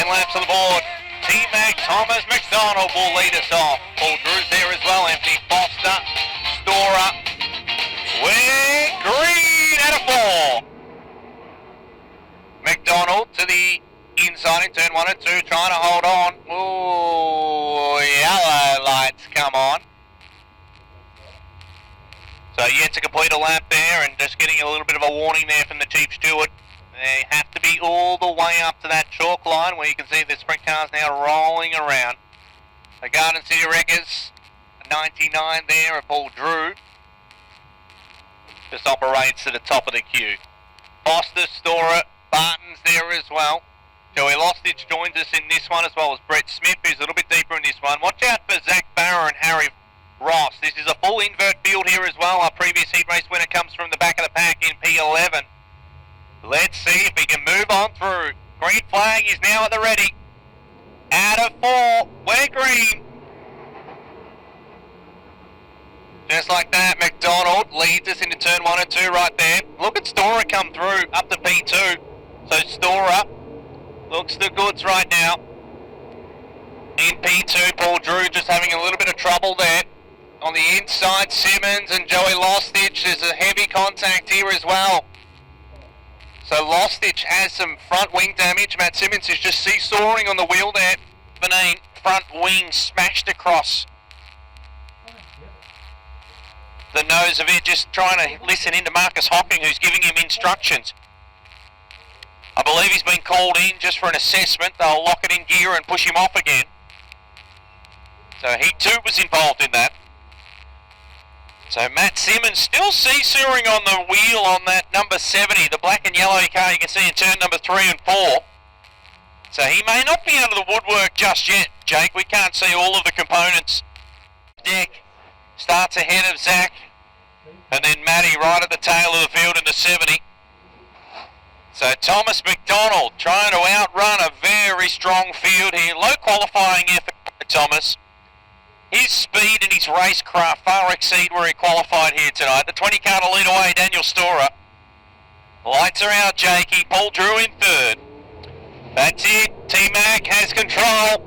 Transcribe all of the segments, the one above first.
10 laps on the board. T-Mac, Thomas McDonald will lead us off. Paul Drew's there as well. Anthony Foster, Storer. We're green at a 4. McDonald to the inside in turn 1 and 2, trying to hold on. Ooh, yellow lights come on. So yet to complete a lap there, and just getting a little bit of a warning there from the Chief Steward. They have to be all the way up to that chalk line where you can see the sprint cars now rolling around. The Garden City Wreckers, 99 there, and Paul Drew just operates to the top of the queue. Foster, Storer, Barton's there as well. Joey Lostich joins us in this one, as well as Brett Smith, who's a little bit deeper in this one. Watch out for Zach Barrow and Harry Ross. This is a full invert field here as well. Our previous heat race winner comes from the back of the pack in P11. Let's see if he can move on through. Green flag is now at the ready. Out of 4, we're green. Just like that, McDonald leads us into turn 1 and 2 right there. Look at Storer come through up to P2. So Storer looks the goods right now. In P2, Paul Drew just having a little bit of trouble there. On the inside, Simmons and Joey Lostich. There's a heavy contact here as well. So Lostich has some front wing damage. Matt Simmons is just seesawing on the wheel there. Vanine, front wing smashed across the nose of it, just trying to listen in to Marcus Hocking, who's giving him instructions. I believe he's been called in just for an assessment. They'll lock it in gear and push him off again. So he too was involved in that. So Matt Simmons still seesawing on the wheel on that number 70, the black and yellow car you can see in turn number 3 and 4. So he may not be out of the woodwork just yet, Jake. We can't see all of the components. Deck starts ahead of Zach, and then Matty right at the tail of the field in the 70. So Thomas McDonald trying to outrun a very strong field here. Low qualifying effort for Thomas. His speed and his racecraft far exceed where he qualified here tonight. The 20 car to lead away, Daniel Storer. Lights are out, Jakey. Paul Drew in 3rd. That's it. T-Mac has control.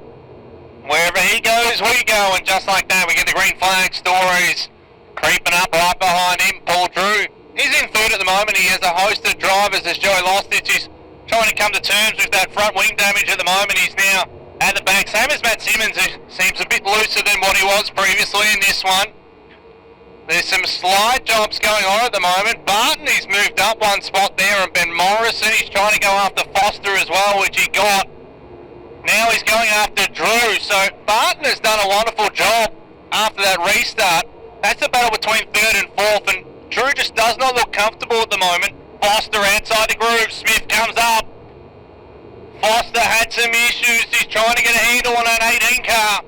Wherever he goes, we go. And just like that, we get the green flag. Storer is creeping up right behind him. Paul Drew is in 3rd at the moment. He has a host of drivers as Joey Lostich is trying to come to terms with that front wing damage at the moment. He's now at the back, same as Matt Simmons, who seems a bit looser than what he was previously in this one. There's some slide jobs going on at the moment. Barton, he's moved up one spot there, and Ben Morrison, he's trying to go after Foster as well, which he got. Now he's going after Drew, so Barton has done a wonderful job after that restart. That's the battle between 3rd and 4th, and Drew just does not look comfortable at the moment. Foster outside the groove, Smith comes up. Foster had some issues. He's trying to get a handle on an 18 car.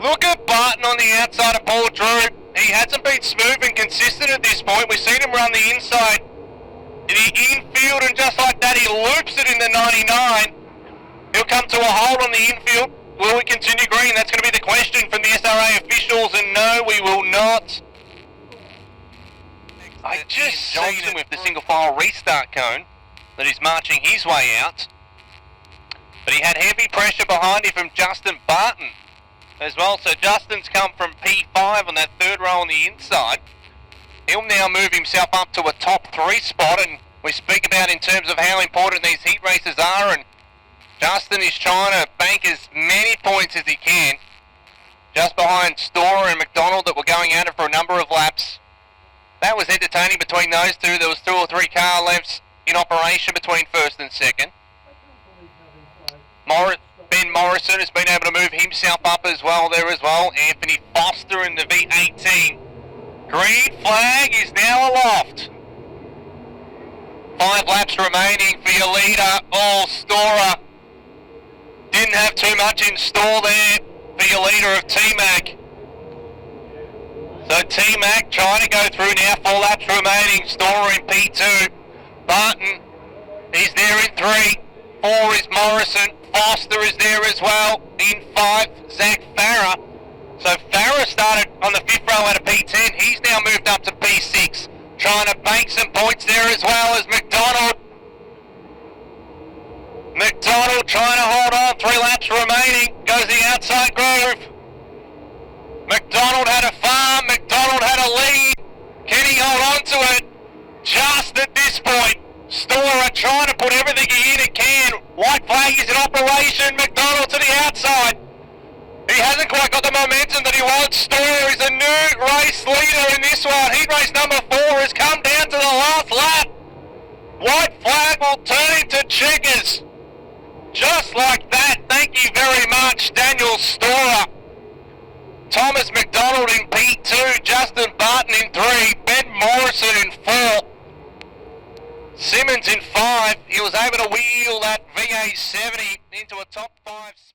Look at Barton on the outside of Paul Drew. He hasn't been smooth and consistent at this point. We've seen him run the inside in the infield, and just like that, he loops it in the 99. He'll come to a hold on the infield. Will we continue green? That's going to be the question from the SRA officials, and no, we will not. I just seen him with the single file restart cone that he's marching his way out. But he had heavy pressure behind him from Justin Barton as well. So Justin's come from P5 on that 3rd row on the inside. He'll now move himself up to a top 3 spot, and we speak about in terms of how important these heat races are, and Justin is trying to bank as many points as he can. Just behind Storer and McDonald that were going at it for a number of laps. That was entertaining between those two. There was 2 or 3 car lengths in operation between 1st and 2nd. Ben Morrison has been able to move himself up as well there as well. Anthony Foster in the V18. Green flag is now aloft. 5 laps remaining for your leader. Oh, Storer didn't have too much in store there for your leader of T-Mac. So T-Mac trying to go through now, 4 laps remaining. Storer in P2. Barton is there in 3. 4 is Morrison. Foster is there as well. In 5, Zach Farah. So Farah started on the 5th row at a P10. He's now moved up to P6. Trying to bank some points there as well as McDonald. McDonald trying to hold on, 3 laps remaining, goes the outside groove. McDonald had a farm, McDonald had a lead. Can he hold on to it? Just at this point, Storer trying to put everything in it can. White flag is in operation, McDonald to the outside. He hasn't quite got the momentum that he wants. Storer is a new race leader in this one. Heat race number 4 has come down to the last lap. White flag will turn into checkers. Just like that. Thank you very much, Daniel Storer. Thomas McDonald in P2, Justin Barton in 3, Ben Morrison in 4, Simmons in 5. He was able to wheel that VA70 into a top 5 spot.